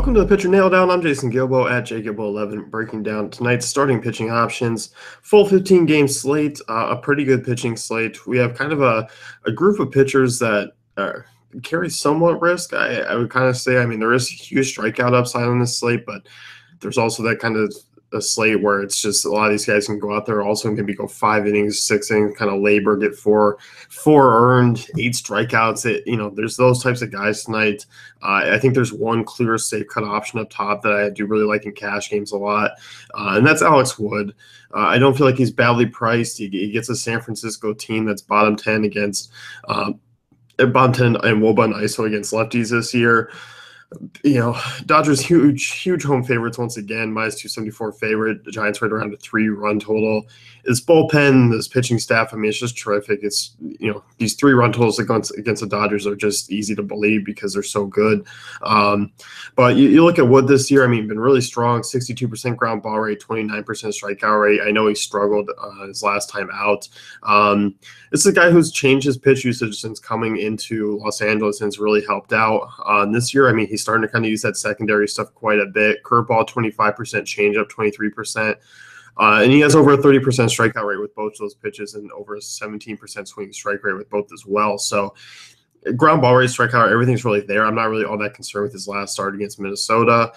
Welcome to the Pitcher Nail Down. I'm Jason Gilbo at JGilbo11, breaking down tonight's starting pitching options. Full 15-game slate, a pretty good pitching slate. We have kind of a group of pitchers that carry somewhat risk. I would kind of say, I mean, there is huge strikeout upside on this slate, but there's also that kind of a slate where it's just a lot of these guys can go out there also and maybe go 5 innings, 6 innings, kind of labor, get four earned, 8 strikeouts. There's those types of guys tonight. I think there's one clear safe cut option up top that I do really like in cash games a lot, and that's Alex Wood. I don't feel like he's badly priced. He gets a San Francisco team that's bottom 10 against bottom 10 and WOBA and ISO against lefties this year. Dodgers huge home favorites once again, minus 274 favorite. The Giants right around a 3-run total. This bullpen, this pitching staff, I mean, it's just terrific. It's, these 3-run totals against the Dodgers are just easy to believe because they're so good. But you look at Wood this year, I mean, been really strong, 62% ground ball rate, 29% strikeout rate. I know he struggled his last time out. This is a guy who's changed his pitch usage since coming into Los Angeles and it's really helped out. This year, I mean, he's starting to kind of use that secondary stuff quite a bit. Curveball, 25%, changeup, 23%. And he has over a 30% strikeout rate with both those pitches and over a 17% swing strike rate with both as well. So ground ball rate, strikeout, everything's really there. I'm not really all that concerned with his last start against Minnesota.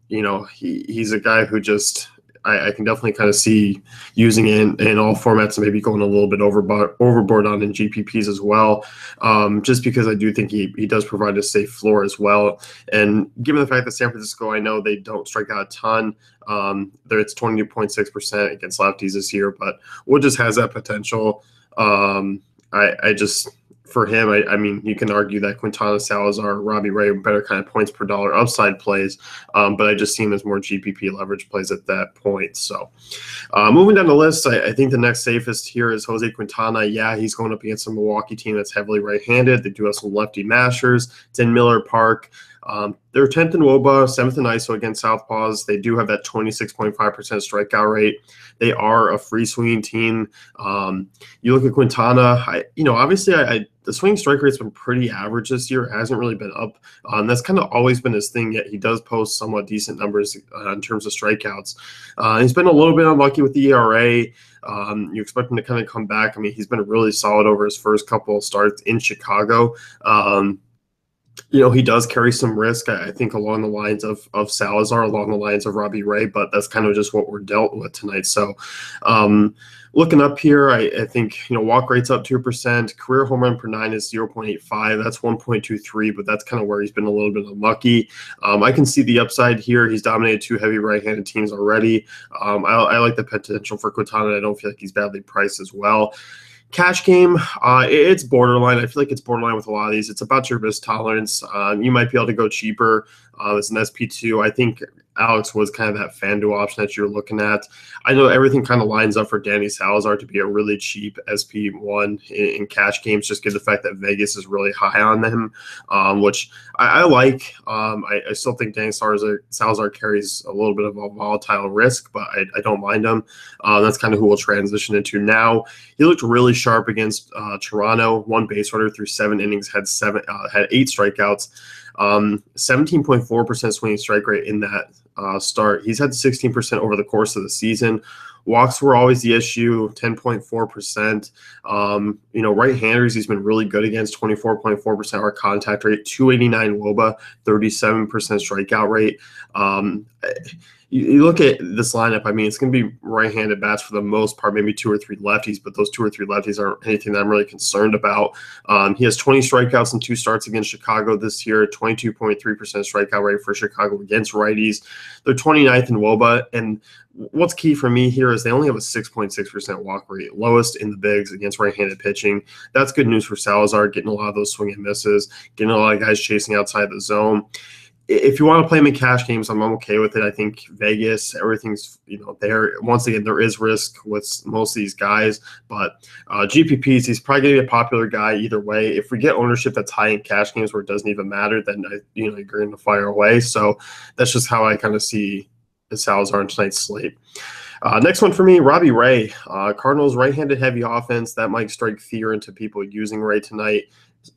He's a guy who just I can definitely kind of see using it in all formats and maybe going a little bit overboard on in GPPs as well, just because I do think he does provide a safe floor as well. And given the fact that San Francisco, I know they don't strike out a ton, it's 22.6% against lefties this year, but Wood just has that potential. For him, I mean, you can argue that Quintana, Salazar, Robbie Ray are better kind of points per dollar upside plays, but I just see him as more GPP leverage plays at that point. So moving down the list, I think the next safest here is Jose Quintana. Yeah, he's going up against a Milwaukee team that's heavily right-handed. They do have some lefty mashers. It's in Miller Park. They're 10th in WOBA, 7th in ISO against Southpaws. They do have that 26.5% strikeout rate. They are a free swinging team. You look at Quintana, obviously the swing strike rate's been pretty average this year. It hasn't really been up. That's kind of always been his thing, yet he does post somewhat decent numbers in terms of strikeouts. He's been a little bit unlucky with the ERA. You expect him to kind of come back. I mean, he's been really solid over his first couple of starts in Chicago. He does carry some risk, I think, along the lines of Salazar, along the lines of Robbie Ray, but that's kind of just what we're dealt with tonight. So looking up here, I think, walk rate's up 2%. Career home run per 9 is 0.85. That's 1.23, but that's kind of where he's been a little bit unlucky. I can see the upside here. He's dominated 2 heavy right-handed teams already. I like the potential for Quintana. I don't feel like he's badly priced as well. Cash game, it's borderline. I feel like it's borderline with a lot of these. It's about your risk tolerance. You might be able to go cheaper. It's an SP2. I think Alex was kind of that FanDuel option that you're looking at. I know everything kind of lines up for Danny Salazar to be a really cheap SP1 in cash games, just given the fact that Vegas is really high on them, which I like. I still think Danny Salazar carries a little bit of a volatile risk, but I don't mind him. That's kind of who we'll transition into now. He looked really sharp against Toronto, 1 base runner through 7 innings, had 8 strikeouts. 17.4% swinging strike rate in that start. He's had 16% over the course of the season. Walks were always the issue, 10.4%. Right-handers he's been really good against, 24.4% hard contact rate, 289 WOBA, 37% strikeout rate. You look at this lineup, I mean, it's going to be right-handed bats for the most part, maybe 2 or 3 lefties, but those 2 or 3 lefties aren't anything that I'm really concerned about. He has 20 strikeouts in 2 starts against Chicago this year, 22.3% strikeout rate for Chicago against righties. They're 29th in WOBA, and what's key for me here is they only have a 6.6% walk rate, lowest in the bigs against right-handed pitching. That's good news for Salazar, getting a lot of those swing and misses, getting a lot of guys chasing outside the zone. If you want to play him in cash games, I'm okay with it. I think Vegas, everything's there. Once again, there is risk with most of these guys, but GPPs, he's probably going to be a popular guy either way. If we get ownership that's high in cash games where it doesn't even matter, then you're going to fire away. So that's just how I kind of see Salazar on tonight's slate. Next one for me, Robbie Ray. Cardinals right-handed heavy offense. That might strike fear into people using Ray tonight.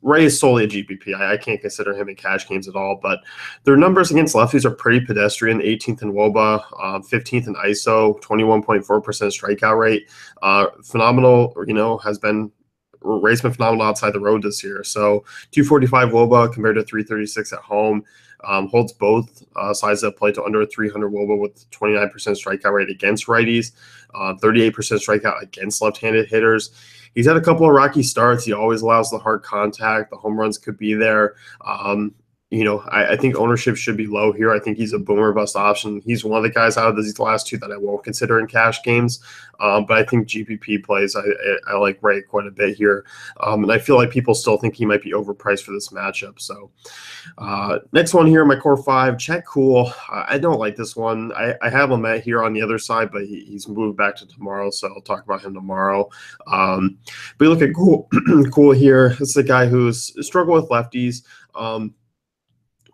Ray is solely a GPP. I can't consider him in cash games at all, but their numbers against lefties are pretty pedestrian. 18th in WOBA, 15th in ISO, 21.4% strikeout rate. Phenomenal, has been Ray's been phenomenal outside the road this year. So 245 WOBA compared to 336 at home. Holds both sides of the plate to under 300 WOBA with 29% strikeout rate against righties, 38% strikeout against left-handed hitters. He's had a couple of rocky starts. He always allows the hard contact. The home runs could be there. I think ownership should be low here. I think he's a boomer bust option. He's one of the guys out of these last two that I won't consider in cash games. But I think GPP plays, I like Ray quite a bit here. And I feel like people still think he might be overpriced for this matchup. So next one here, my core five, Chet Cool. I don't like this one. I have him at here on the other side, but he's moved back to tomorrow. So I'll talk about him tomorrow. But you look at Cool here. This is a guy who's struggled with lefties.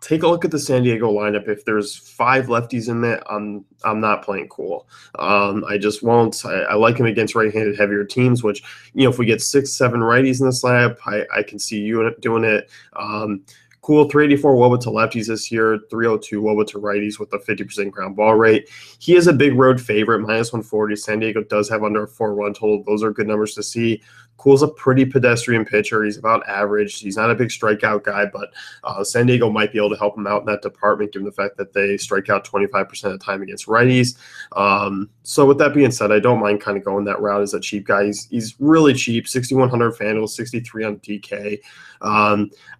Take a look at the San Diego lineup. If there's 5 lefties in there, I'm not playing Cool. I just won't. I like him against right-handed heavier teams, which, if we get 6, 7 righties in this lineup, I can see you doing it. Cool, 384 WOBA to lefties this year, 302 WOBA to righties with a 50% ground ball rate. He is a big road favorite, -140. San Diego does have under a 4-1 total. Those are good numbers to see. Cool's a pretty pedestrian pitcher. He's about average. He's not a big strikeout guy, but San Diego might be able to help him out in that department, given the fact that they strike out 25% of the time against righties. So with that being said, I don't mind kind of going that route as a cheap guy. He's really cheap, 6,100 FanDuel, 63 on DK.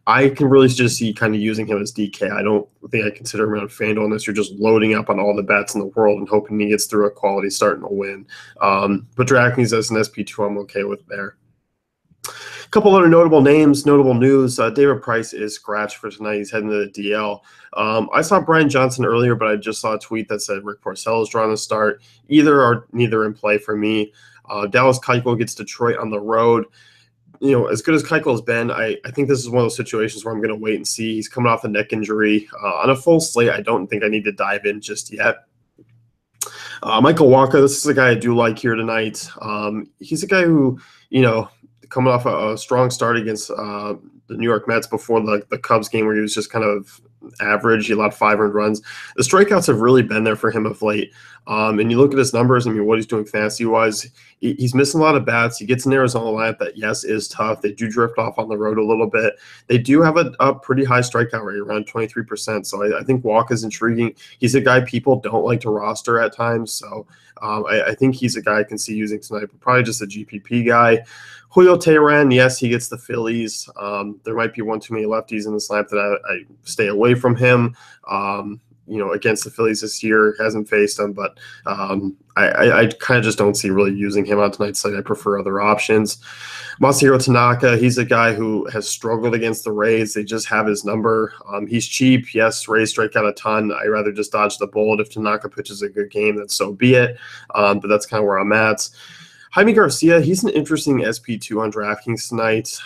I can really just see kind of using him as DK. I don't think I consider him on FanDuel unless you're just loading up on all the bets in the world and hoping he gets through a quality start and a win. But DraftKings as an SP2, I'm okay with there. A couple other notable names, notable news. David Price is scratched for tonight. He's heading to the DL. I saw Brian Johnson earlier, but I just saw a tweet that said Rick Porcello is drawing the start. Either or neither in play for me. Dallas Keuchel gets Detroit on the road. As good as Keuchel has been, I think this is one of those situations where I'm going to wait and see. He's coming off a neck injury. On a full slate, I don't think I need to dive in just yet. Michael Wacha, this is a guy I do like here tonight. He's a guy who, coming off a strong start against the New York Mets before the Cubs game where he was just kind of average. He allowed 5 earned runs. The strikeouts have really been there for him of late. And you look at his numbers, what he's doing fantasy-wise, he's missing a lot of bats. He gets an Arizona lineup that, yes, is tough. They do drift off on the road a little bit. They do have a pretty high strikeout rate, around 23%. So I think Walk is intriguing. He's a guy people don't like to roster at times. So I think he's a guy I can see using tonight, but probably just a GPP guy. Julio Teheran, yes, he gets the Phillies. There might be one too many lefties in this lineup that I stay away from him. Against the Phillies this year, hasn't faced them, but I kind of just don't see really using him on tonight's slate. I prefer other options. Masahiro Tanaka, he's a guy who has struggled against the Rays. They just have his number. He's cheap. Yes, Rays strike out a ton. I'd rather just dodge the bullet. If Tanaka pitches a good game, then so be it. But that's kind of where I'm at. Jaime Garcia, he's an interesting SP2 on DraftKings tonight.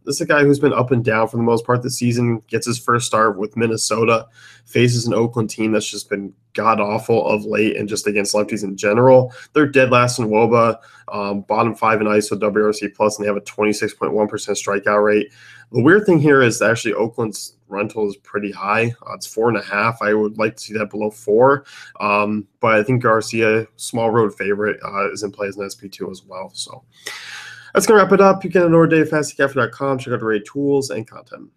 This is a guy who's been up and down for the most part this season, gets his first start with Minnesota, faces an Oakland team that's just been god-awful of late and just against lefties in general. They're dead last in WOBA, bottom 5 in ISO WRC+, and they have a 26.1% strikeout rate. The weird thing here is actually Oakland's rental is pretty high. It's 4.5. I would like to see that below 4. But I think Garcia, small road favorite, is in play as an SP2 as well. So that's going to wrap it up. You can head over to DaveFantasyCafe.com, check out the rated tools and content.